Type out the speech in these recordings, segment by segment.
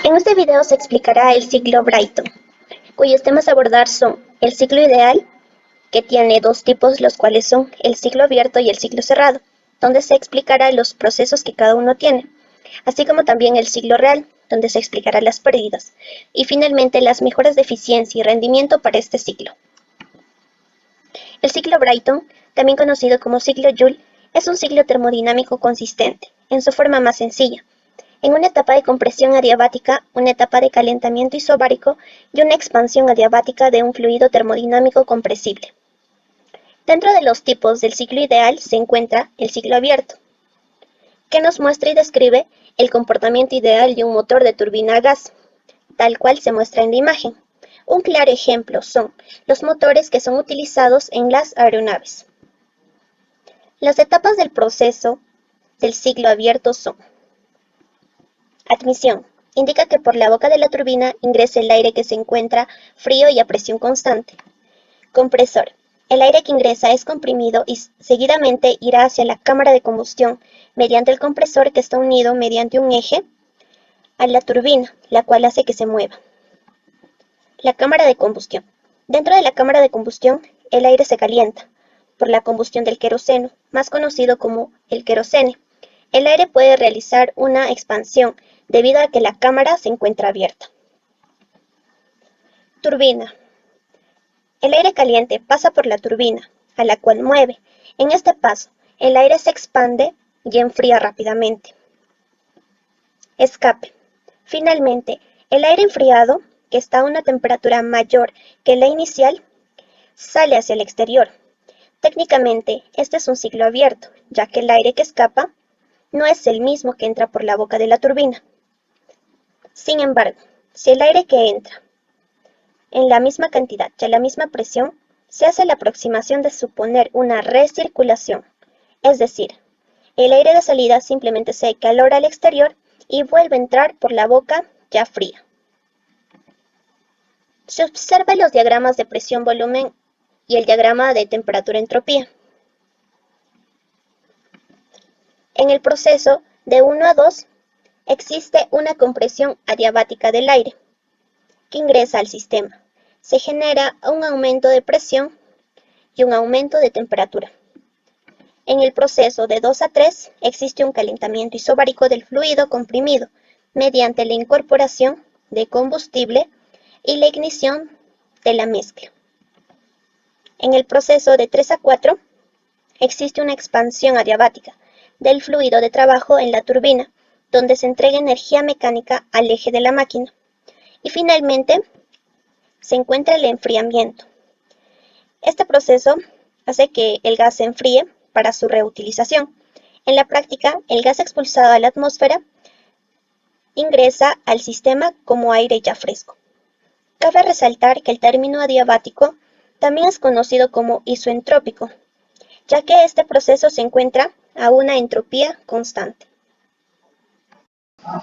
En este video se explicará el ciclo Brayton, cuyos temas a abordar son el ciclo ideal, que tiene dos tipos, los cuales son el ciclo abierto y el ciclo cerrado, donde se explicará los procesos que cada uno tiene, así como también el ciclo real, donde se explicará las pérdidas, y finalmente las mejoras de eficiencia y rendimiento para este ciclo. El ciclo Brayton, también conocido como ciclo Joule, es un ciclo termodinámico consistente, en su forma más sencilla, en una etapa de compresión adiabática, una etapa de calentamiento isobárico y una expansión adiabática de un fluido termodinámico compresible. Dentro de los tipos del ciclo ideal se encuentra el ciclo abierto, que nos muestra y describe el comportamiento ideal de un motor de turbina a gas, tal cual se muestra en la imagen. Un claro ejemplo son los motores que son utilizados en las aeronaves. Las etapas del proceso del ciclo abierto son: admisión. Indica que por la boca de la turbina ingresa el aire que se encuentra frío y a presión constante. Compresor. El aire que ingresa es comprimido y seguidamente irá hacia la cámara de combustión mediante el compresor que está unido mediante un eje a la turbina, la cual hace que se mueva. La cámara de combustión. Dentro de la cámara de combustión, el aire se calienta por la combustión del queroseno, más conocido como el querosene. El aire puede realizar una expansión debido a que la cámara se encuentra abierta. Turbina. El aire caliente pasa por la turbina, a la cual mueve. En este paso, el aire se expande y enfría rápidamente. Escape. Finalmente, el aire enfriado, que está a una temperatura mayor que la inicial, sale hacia el exterior. Técnicamente, este es un ciclo abierto, ya que el aire que escapa no es el mismo que entra por la boca de la turbina. Sin embargo, si el aire que entra en la misma cantidad y a la misma presión, se hace la aproximación de suponer una recirculación, es decir, el aire de salida simplemente se acalora al exterior y vuelve a entrar por la boca ya fría. Se observa los diagramas de presión-volumen y el diagrama de temperatura-entropía. En el proceso de 1 a 2 existe una compresión adiabática del aire que ingresa al sistema. Se genera un aumento de presión y un aumento de temperatura. En el proceso de 2 a 3 existe un calentamiento isobárico del fluido comprimido mediante la incorporación de combustible y la ignición de la mezcla. En el proceso de 3 a 4 existe una expansión adiabática del fluido de trabajo en la turbina, donde se entrega energía mecánica al eje de la máquina. Y finalmente se encuentra el enfriamiento. Este proceso hace que el gas se enfríe para su reutilización. En la práctica, el gas expulsado a la atmósfera ingresa al sistema como aire ya fresco. Cabe resaltar que el término adiabático también es conocido como isoentrópico, ya que este proceso se encuentra a una entropía constante.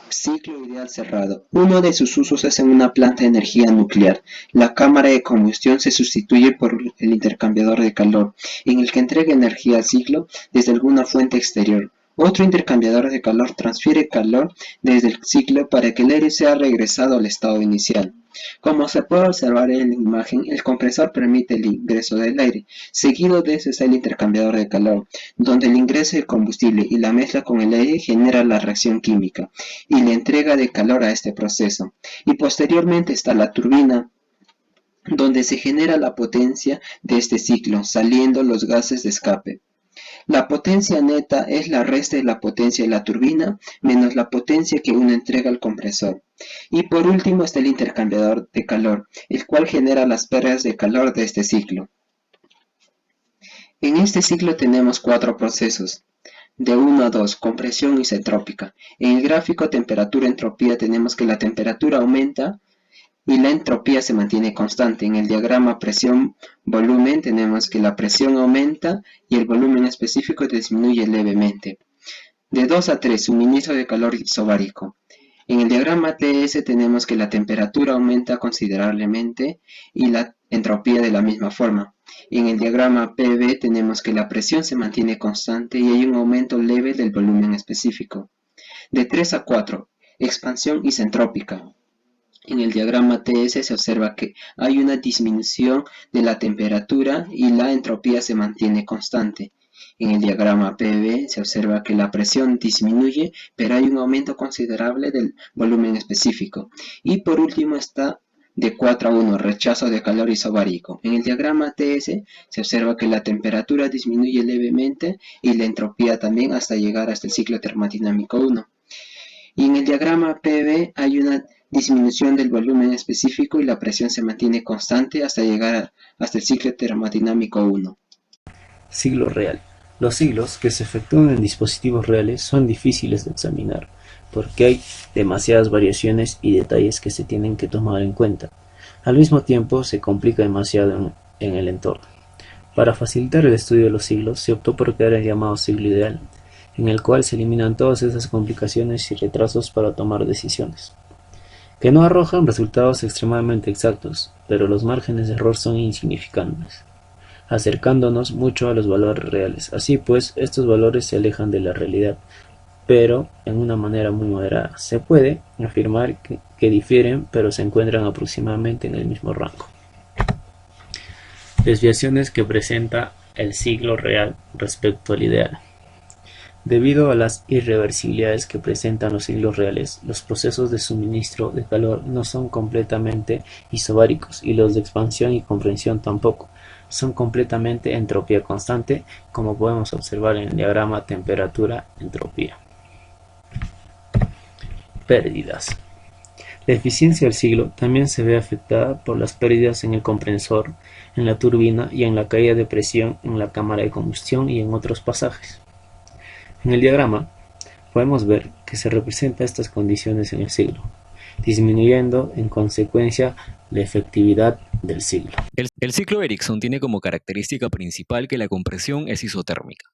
Ciclo ideal cerrado. Uno de sus usos es en una planta de energía nuclear. La cámara de combustión se sustituye por el intercambiador de calor, en el que entrega energía al ciclo desde alguna fuente exterior. Otro intercambiador de calor transfiere calor desde el ciclo para que el aire sea regresado al estado inicial. Como se puede observar en la imagen, el compresor permite el ingreso del aire. Seguido de eso está el intercambiador de calor, donde el ingreso del combustible y la mezcla con el aire genera la reacción química y la entrega de calor a este proceso. Y posteriormente está la turbina, donde se genera la potencia de este ciclo, saliendo los gases de escape. La potencia neta es la resta de la potencia de la turbina menos la potencia que uno entrega al compresor. Y por último está el intercambiador de calor, el cual genera las pérdidas de calor de este ciclo. En este ciclo tenemos 4 procesos. De 1 a 2, compresión isentrópica. En el gráfico temperatura-entropía tenemos que la temperatura aumenta y la entropía se mantiene constante. En el diagrama presión-volumen tenemos que la presión aumenta y el volumen específico disminuye levemente. De 2 a 3, suministro de calor isobárico. En el diagrama TS tenemos que la temperatura aumenta considerablemente y la entropía de la misma forma. En el diagrama PV tenemos que la presión se mantiene constante y hay un aumento leve del volumen específico. De 3 a 4, Expansión isentrópica. En el diagrama TS se observa que hay una disminución de la temperatura y la entropía se mantiene constante. En el diagrama PV se observa que la presión disminuye, pero hay un aumento considerable del volumen específico. Y por último está de 4 a 1, rechazo de calor isobárico. En el diagrama TS se observa que la temperatura disminuye levemente y la entropía también hasta llegar hasta el ciclo termodinámico 1. Y en el diagrama PV hay una disminución del volumen específico y la presión se mantiene constante hasta llegar hasta el ciclo termodinámico 1. Ciclo real. Los ciclos que se efectúan en dispositivos reales son difíciles de examinar, porque hay demasiadas variaciones y detalles que se tienen que tomar en cuenta. Al mismo tiempo, se complica demasiado en el entorno. Para facilitar el estudio de los ciclos, se optó por crear el llamado ciclo ideal, en el cual se eliminan todas esas complicaciones y retrasos para tomar decisiones, que no arrojan resultados extremadamente exactos, pero los márgenes de error son insignificantes, acercándonos mucho a los valores reales. Así pues, estos valores se alejan de la realidad, pero en una manera muy moderada. Se puede afirmar que difieren, pero se encuentran aproximadamente en el mismo rango. Desviaciones que presenta el ciclo real respecto al ideal. Debido a las irreversibilidades que presentan los ciclos reales, los procesos de suministro de calor no son completamente isobáricos y los de expansión y compresión tampoco. Son completamente entropía constante, como podemos observar en el diagrama temperatura-entropía. Pérdidas. La eficiencia del ciclo también se ve afectada por las pérdidas en el compresor, en la turbina y en la caída de presión en la cámara de combustión y en otros pasajes. En el diagrama podemos ver que se representan estas condiciones en el ciclo, disminuyendo en consecuencia la efectividad del ciclo. El ciclo Ericsson tiene como característica principal que la compresión es isotérmica.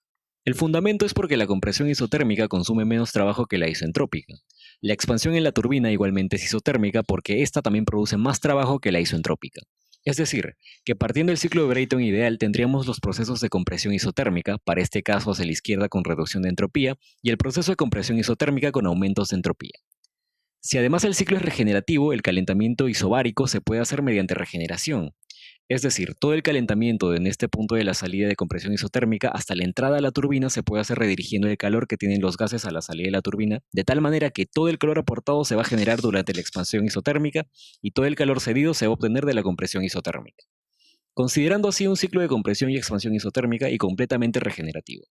El fundamento es porque la compresión isotérmica consume menos trabajo que la isentrópica. La expansión en la turbina igualmente es isotérmica porque ésta también produce más trabajo que la isentrópica. Es decir, que partiendo del ciclo de Brayton ideal tendríamos los procesos de compresión isotérmica, para este caso hacia la izquierda con reducción de entropía, y el proceso de compresión isotérmica con aumentos de entropía. Si además el ciclo es regenerativo, el calentamiento isobárico se puede hacer mediante regeneración. Es decir, todo el calentamiento en este punto de la salida de compresión isotérmica hasta la entrada a la turbina se puede hacer redirigiendo el calor que tienen los gases a la salida de la turbina, de tal manera que todo el calor aportado se va a generar durante la expansión isotérmica y todo el calor cedido se va a obtener de la compresión isotérmica, considerando así un ciclo de compresión y expansión isotérmica y completamente regenerativo.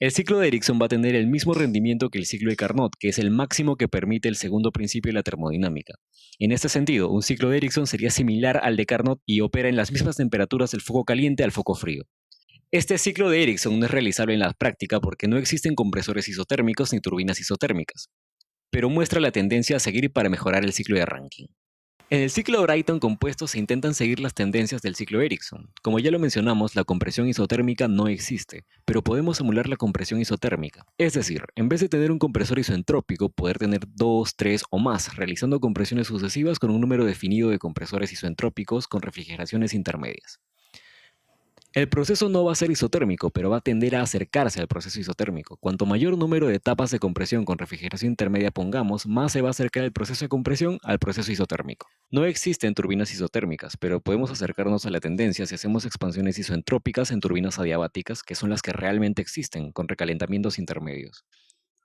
El ciclo de Ericsson va a tener el mismo rendimiento que el ciclo de Carnot, que es el máximo que permite el segundo principio de la termodinámica. En este sentido, un ciclo de Ericsson sería similar al de Carnot y opera en las mismas temperaturas del foco caliente al foco frío. Este ciclo de Ericsson no es realizable en la práctica porque no existen compresores isotérmicos ni turbinas isotérmicas, pero muestra la tendencia a seguir para mejorar el ciclo de Rankine. En el ciclo Brayton compuesto se intentan seguir las tendencias del ciclo Ericsson. Como ya lo mencionamos, la compresión isotérmica no existe, pero podemos emular la compresión isotérmica. Es decir, en vez de tener un compresor isoentrópico, poder tener 2, 3 o más, realizando compresiones sucesivas con un número definido de compresores isoentrópicos con refrigeraciones intermedias. El proceso no va a ser isotérmico, pero va a tender a acercarse al proceso isotérmico. Cuanto mayor número de etapas de compresión con refrigeración intermedia pongamos, más se va a acercar el proceso de compresión al proceso isotérmico. No existen turbinas isotérmicas, pero podemos acercarnos a la tendencia si hacemos expansiones isoentrópicas en turbinas adiabáticas, que son las que realmente existen, con recalentamientos intermedios.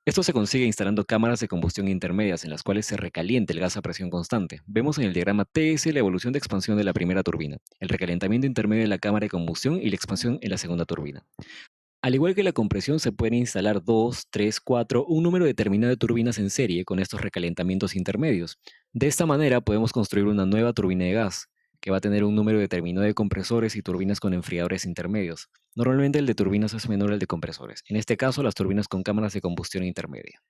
Esto se consigue instalando cámaras de combustión intermedias en las cuales se recalienta el gas a presión constante. Vemos en el diagrama TS la evolución de expansión de la primera turbina, el recalentamiento intermedio de la cámara de combustión y la expansión en la segunda turbina. Al igual que la compresión, se pueden instalar 2, 3, 4, un número determinado de turbinas en serie con estos recalentamientos intermedios. De esta manera podemos construir una nueva turbina de gas, que va a tener un número determinado de compresores y turbinas con enfriadores intermedios. Normalmente el de turbinas es menor al de compresores, en este caso las turbinas con cámaras de combustión intermedia.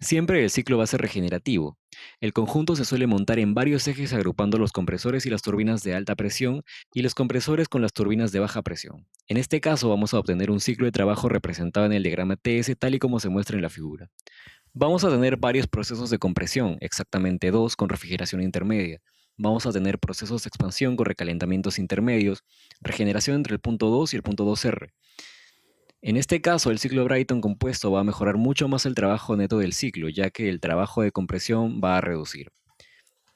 Siempre el ciclo va a ser regenerativo. El conjunto se suele montar en varios ejes agrupando los compresores y las turbinas de alta presión y los compresores con las turbinas de baja presión. En este caso vamos a obtener un ciclo de trabajo representado en el diagrama TS tal y como se muestra en la figura. Vamos a tener varios procesos de compresión, exactamente 2 con refrigeración intermedia. Vamos a tener procesos de expansión con recalentamientos intermedios, regeneración entre el punto 2 y el punto 2R. En este caso, el ciclo Brighton compuesto va a mejorar mucho más el trabajo neto del ciclo, ya que el trabajo de compresión va a reducir.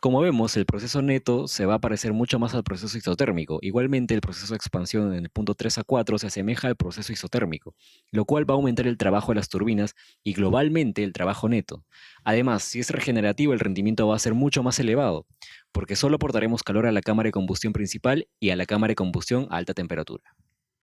Como vemos, el proceso neto se va a parecer mucho más al proceso isotérmico. Igualmente, el proceso de expansión en el punto 3 a 4 se asemeja al proceso isotérmico, lo cual va a aumentar el trabajo de las turbinas y globalmente el trabajo neto. Además, si es regenerativo, el rendimiento va a ser mucho más elevado, porque solo aportaremos calor a la cámara de combustión principal y a la cámara de combustión a alta temperatura.